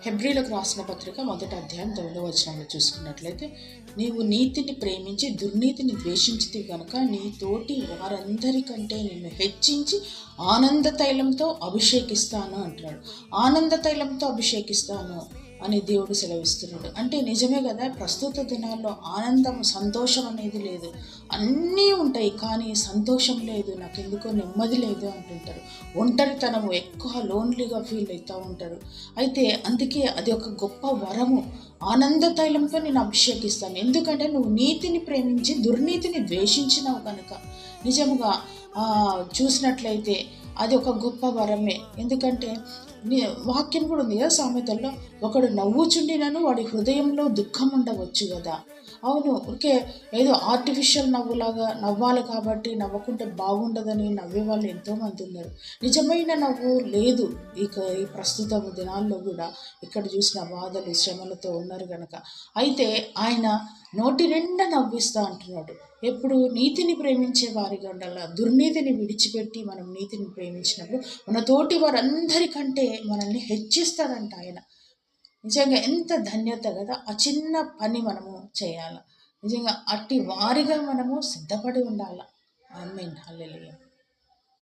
హెబ్రీలకు రాసిన పత్రిక 1వ అధ్యాయం 9వ వచనంలో చూసుకున్నట్లయితే, నీవు నీతిని ప్రేమించి దుర్నీతిని ద్వేషించితివి కనుక నీ తోటి వారందరికంటే నిన్ను హెచ్చించి ఆనంద తైలంతో అభిషేకిస్తాను అంటున్నాడు. ఆనంద తైలంతో అభిషేకిస్తాను అని దేవుడు సెలవిస్తున్నాడు. అంటే నిజమే కదా, ప్రస్తుత దినాల్లో ఆనందం సంతోషం అనేది లేదు. అన్నీ ఉంటాయి కానీ సంతోషం లేదు, నాకు ఎందుకో నెమ్మది లేదు అంటుంటారు. ఒంటరితనము ఎక్కువ లోన్లీగా ఫీల్ అవుతూ ఉంటారు. అయితే అందుకే అది ఒక గొప్ప వరము. ఆనంద తైలంతో నేను అభిషేకిస్తాను, ఎందుకంటే నువ్వు నీతిని ప్రేమించి దుర్నీతిని ద్వేషించినావు కనుక. నిజంగా చూసినట్లయితే అది ఒక గొప్ప వరమే. ఎందుకంటే వాక్యం కూడా ఉంది కదా సామెతల్లో, ఒకడు నవ్వుచుండినను వాడి హృదయంలో దుఃఖం ఉండవచ్చు కదా. అవును, ఓకే, ఏదో ఆర్టిఫిషియల్ నవ్వులాగా నవ్వాలి కాబట్టి నవ్వకుంటే బాగుండదని నవ్వే వాళ్ళు ఎంతోమంది ఉన్నారు. నిజమైన నవ్వు లేదు ఈ ప్రస్తుత దినాల్లో కూడా. ఇక్కడ చూసిన బాధలు శ్రమలతో ఉన్నారు కనుక. అయితే ఆయన నోటి నిండా నవ్విస్తా అంటున్నాడు. ఎప్పుడు నీతిని ప్రేమించే వారిగా ఉండాల. దుర్నీతిని విడిచిపెట్టి మనం నీతిని ప్రేమించినప్పుడు మన తోటి వారందరికంటే మనల్ని హెచ్చిస్తాడంట ఆయన. నిజంగా ఎంత ధన్యత కదా, ఆ చిన్న పని మనము చేయాలి. నిజంగా అట్టి వారిగా మనము సిద్ధపడి ఉండాలి. ఆమేన్. హల్లెలూయా.